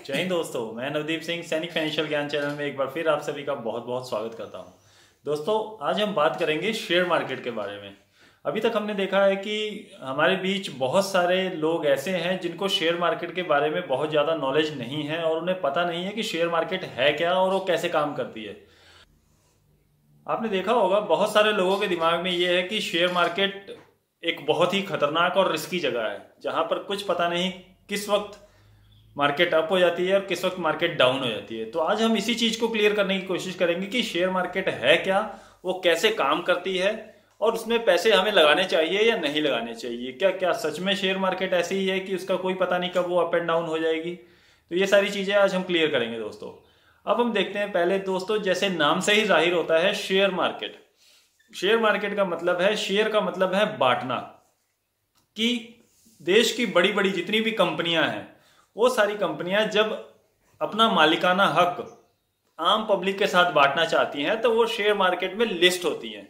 जय हिंद दोस्तों, मैं नवदीप सिंह सैनिक फाइनेंशियल ज्ञान चैनल में एक बार फिर आप सभी का बहुत बहुत स्वागत करता हूं। दोस्तों, आज हम बात करेंगे शेयर मार्केट के बारे में। अभी तक हमने देखा है कि हमारे बीच बहुत सारे लोग ऐसे हैं जिनको शेयर मार्केट के बारे में बहुत ज़्यादा नॉलेज नहीं है और उन्हें पता नहीं है कि शेयर मार्केट है क्या और वो कैसे काम करती है। आपने देखा होगा बहुत सारे लोगों के दिमाग में ये है कि शेयर मार्केट एक बहुत ही खतरनाक और रिस्की जगह है जहाँ पर कुछ पता नहीं किस वक्त मार्केट अप हो जाती है और किस वक्त मार्केट डाउन हो जाती है। तो आज हम इसी चीज को क्लियर करने की कोशिश करेंगे कि शेयर मार्केट है क्या, वो कैसे काम करती है और उसमें पैसे हमें लगाने चाहिए या नहीं लगाने चाहिए। क्या क्या सच में शेयर मार्केट ऐसी ही है कि उसका कोई पता नहीं कब वो अप एंड डाउन हो जाएगी। तो ये सारी चीजें आज हम क्लियर करेंगे दोस्तों। अब हम देखते हैं पहले दोस्तों, जैसे नाम से ही जाहिर होता है शेयर मार्केट। शेयर मार्केट का मतलब है, शेयर का मतलब है बांटना, कि देश की बड़ी बड़ी जितनी भी कंपनियां हैं वो सारी कंपनियां जब अपना मालिकाना हक आम पब्लिक के साथ बांटना चाहती हैं तो वो शेयर मार्केट में लिस्ट होती हैं।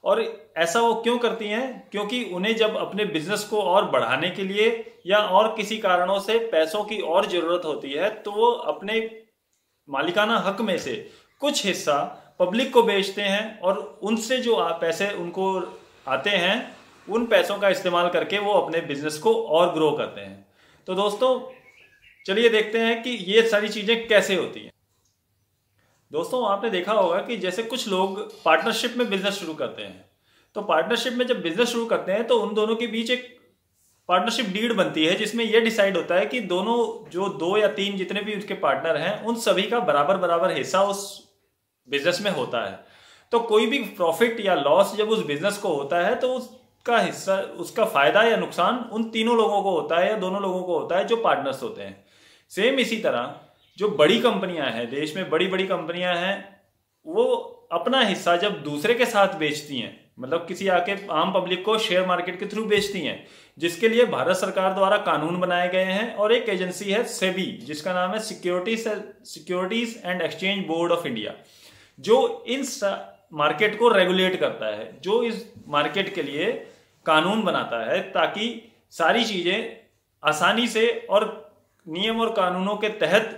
और ऐसा वो क्यों करती हैं? क्योंकि उन्हें जब अपने बिजनेस को और बढ़ाने के लिए या और किसी कारणों से पैसों की और जरूरत होती है तो वो अपने मालिकाना हक में से कुछ हिस्सा पब्लिक को बेचते हैं और उनसे जो पैसे उनको आते हैं उन पैसों का इस्तेमाल करके वो अपने बिजनेस को और ग्रो करते हैं। तो दोस्तों चलिए देखते हैं कि ये सारी चीजें कैसे होती हैं। दोस्तों, आपने देखा होगा कि जैसे कुछ लोग पार्टनरशिप में बिजनेस शुरू करते हैं, तो पार्टनरशिप में जब बिजनेस शुरू करते हैं तो उन दोनों के बीच एक पार्टनरशिप डीड बनती है जिसमें यह डिसाइड होता है कि दोनों जो 2 या 3 जितने भी उसके पार्टनर हैं उन सभी का बराबर बराबर हिस्सा उस बिजनेस में होता है। तो कोई भी प्रॉफिट या लॉस जब उस बिजनेस को होता है तो उसका हिस्सा, उसका फायदा या नुकसान उन तीनों लोगों को होता है या दोनों लोगों को होता है जो पार्टनर्स होते हैं। सेम इसी तरह जो बड़ी कंपनियां हैं, देश में बड़ी बड़ी कंपनियां हैं, वो अपना हिस्सा जब दूसरे के साथ बेचती हैं, मतलब किसी आके आम पब्लिक को शेयर मार्केट के थ्रू बेचती हैं, जिसके लिए भारत सरकार द्वारा कानून बनाए गए हैं और एक एजेंसी है सेबी जिसका नाम है securities and exchange board of India, जो इन मार्केट को रेगुलेट करता है, जो इस मार्केट के लिए कानून बनाता है ताकि सारी चीजें आसानी से और नियम और कानूनों के तहत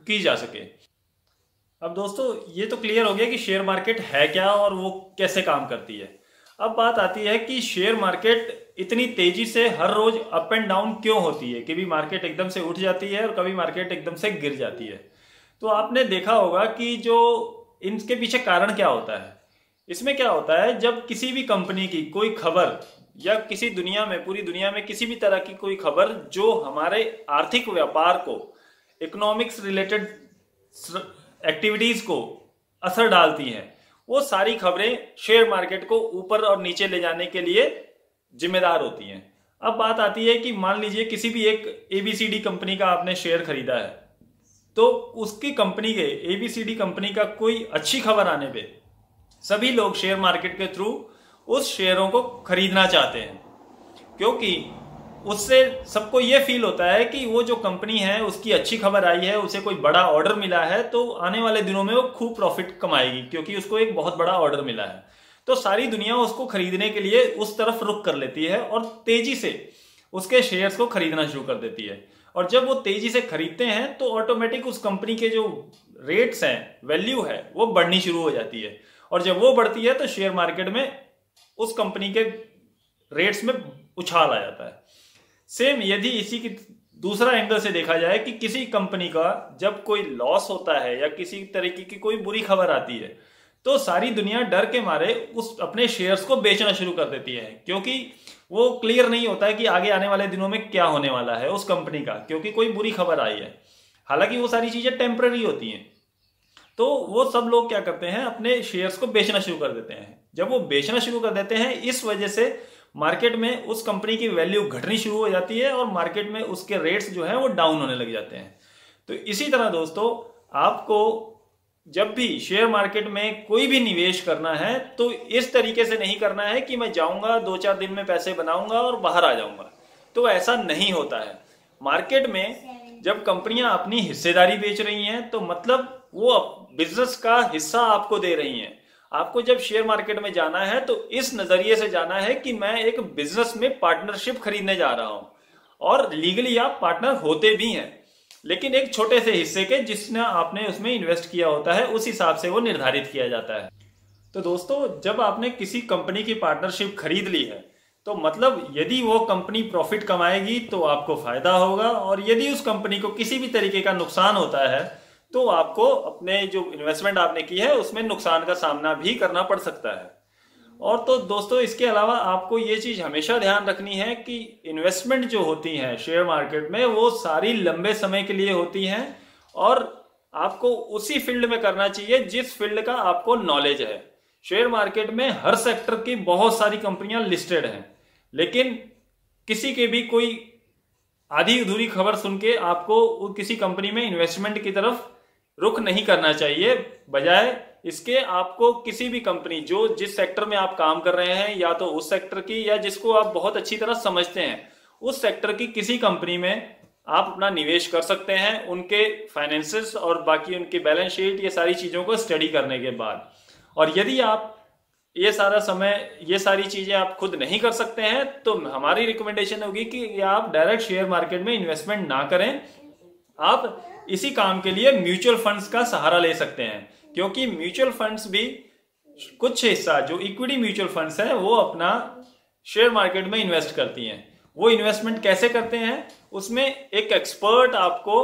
की जा सके। अब दोस्तों ये तो क्लियर हो गया कि शेयर मार्केट है क्या और वो कैसे काम करती है। अब बात आती है कि शेयर मार्केट इतनी तेजी से हर रोज अप एंड डाउन क्यों होती है, कभी मार्केट एकदम से उठ जाती है और कभी मार्केट एकदम से गिर जाती है। तो आपने देखा होगा कि जो इनके पीछे कारण क्या होता है। इसमें क्या होता है, जब किसी भी कंपनी की कोई खबर या किसी दुनिया में, पूरी दुनिया में किसी भी तरह की कोई खबर जो हमारे आर्थिक व्यापार को, इकोनॉमिक्स रिलेटेड एक्टिविटीज को असर डालती हैं, वो सारी खबरें शेयर मार्केट को ऊपर और नीचे ले जाने के लिए जिम्मेदार होती हैं। अब बात आती है कि मान लीजिए किसी भी एक ABCD कंपनी का आपने शेयर खरीदा है, तो उसकी कंपनी के ABCD कंपनी का कोई अच्छी खबर आने पे सभी लोग शेयर मार्केट के थ्रू उस शेयरों को खरीदना चाहते हैं, क्योंकि उससे सबको ये फील होता है कि वो जो कंपनी है उसकी अच्छी खबर आई है, उसे कोई बड़ा ऑर्डर मिला है, तो आने वाले दिनों में वो खूब प्रॉफिट कमाएगी क्योंकि उसको एक बहुत बड़ा ऑर्डर मिला है। तो सारी दुनिया उसको खरीदने के लिए उस तरफ रुख कर लेती है और तेजी से उसके शेयर्स को खरीदना शुरू कर देती है। और जब वो तेजी से खरीदते हैं तो ऑटोमेटिक उस कंपनी के जो रेट्स हैं, वैल्यू है, वो बढ़नी शुरू हो जाती है। और जब वो बढ़ती है तो शेयर मार्केट में उस कंपनी के रेट्स में उछाल आ जाता है। सेम यदि इसी की दूसरा एंगल से देखा जाए कि किसी कंपनी का जब कोई लॉस होता है या किसी तरीके की कोई बुरी खबर आती है तो सारी दुनिया डर के मारे उस अपने शेयर्स को बेचना शुरू कर देती है, क्योंकि वो क्लियर नहीं होता है कि आगे आने वाले दिनों में क्या होने वाला है उस कंपनी का, क्योंकि कोई बुरी खबर आई है। हालांकि वो सारी चीजें टेम्पररी होती हैं, तो वो सब लोग क्या करते हैं, अपने शेयर्स को बेचना शुरू कर देते हैं। जब वो बेचना शुरू कर देते हैं, इस वजह से मार्केट में उस कंपनी की वैल्यू घटनी शुरू हो जाती है और मार्केट में उसके रेट्स जो है वो डाउन होने लग जाते हैं। तो इसी तरह दोस्तों, आपको जब भी शेयर मार्केट में कोई भी निवेश करना है तो इस तरीके से नहीं करना है कि मैं जाऊंगा 2-4 दिन में पैसे बनाऊंगा और बाहर आ जाऊंगा। तो ऐसा नहीं होता है। मार्केट में जब कंपनियां अपनी हिस्सेदारी बेच रही हैं तो मतलब वो बिजनेस का हिस्सा आपको दे रही हैं। आपको जब शेयर मार्केट में जाना है तो इस नजरिए से जाना है कि मैं एक बिजनेस में पार्टनरशिप खरीदने जा रहा हूं, और लीगली आप पार्टनर होते भी हैं। लेकिन एक छोटे से हिस्से के जिसने आपने उसमें इन्वेस्ट किया होता है उस हिसाब से वो निर्धारित किया जाता है। तो दोस्तों, जब आपने किसी कंपनी की पार्टनरशिप खरीद ली है तो मतलब यदि वो कंपनी प्रॉफिट कमाएगी तो आपको फायदा होगा, और यदि उस कंपनी को किसी भी तरीके का नुकसान होता है तो आपको अपने जो इन्वेस्टमेंट आपने की है उसमें नुकसान का सामना भी करना पड़ सकता है। और तो दोस्तों, इसके अलावा आपको ये चीज हमेशा ध्यान रखनी है कि इन्वेस्टमेंट जो होती है शेयर मार्केट में वो सारी लंबे समय के लिए होती हैं, और आपको उसी फील्ड में करना चाहिए जिस फील्ड का आपको नॉलेज है। शेयर मार्केट में हर सेक्टर की बहुत सारी कंपनियां लिस्टेड हैं, लेकिन किसी के भी कोई आधी अधूरी खबर सुन के आपको किसी कंपनी में इन्वेस्टमेंट की तरफ रुख नहीं करना चाहिए। बजाय इसके आपको किसी भी कंपनी जो जिस सेक्टर में आप काम कर रहे हैं, या तो उस सेक्टर की या जिसको आप बहुत अच्छी तरह समझते हैं, उस सेक्टर की किसी कंपनी में आप अपना निवेश कर सकते हैं, उनके फाइनेंसेस और बाकी उनकी बैलेंस शीट, ये सारी चीजों को स्टडी करने के बाद। और यदि आप ये सारी चीजें आप खुद नहीं कर सकते हैं तो हमारी रिकमेंडेशन होगी कि आप डायरेक्ट शेयर मार्केट में इन्वेस्टमेंट ना करें। आप इसी काम के लिए म्यूचुअल फंड्स का सहारा ले सकते हैं, क्योंकि म्यूचुअल फंड्स भी कुछ हिस्सा जो इक्विटी म्यूचुअल फंड्स है वो अपना शेयर मार्केट में इन्वेस्ट करती हैं। वो इन्वेस्टमेंट कैसे करते हैं, उसमें एक एक्सपर्ट आपको,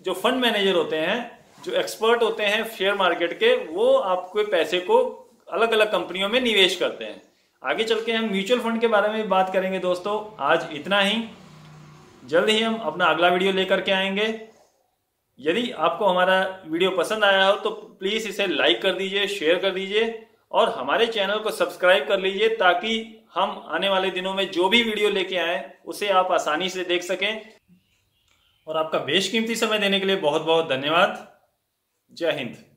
जो फंड मैनेजर होते हैं, जो एक्सपर्ट होते हैं शेयर मार्केट के, वो आपके पैसे को अलग अलग कंपनियों में निवेश करते हैं। आगे चल के हम म्यूचुअल फंड के बारे में बात करेंगे। दोस्तों, आज इतना ही। जल्द ही हम अपना अगला वीडियो लेकर के आएंगे। यदि आपको हमारा वीडियो पसंद आया हो तो प्लीज इसे लाइक कर दीजिए, शेयर कर दीजिए, और हमारे चैनल को सब्सक्राइब कर लीजिए, ताकि हम आने वाले दिनों में जो भी वीडियो लेके आए उसे आप आसानी से देख सकें। और आपका बेशकीमती समय देने के लिए बहुत बहुत धन्यवाद। जय हिंद।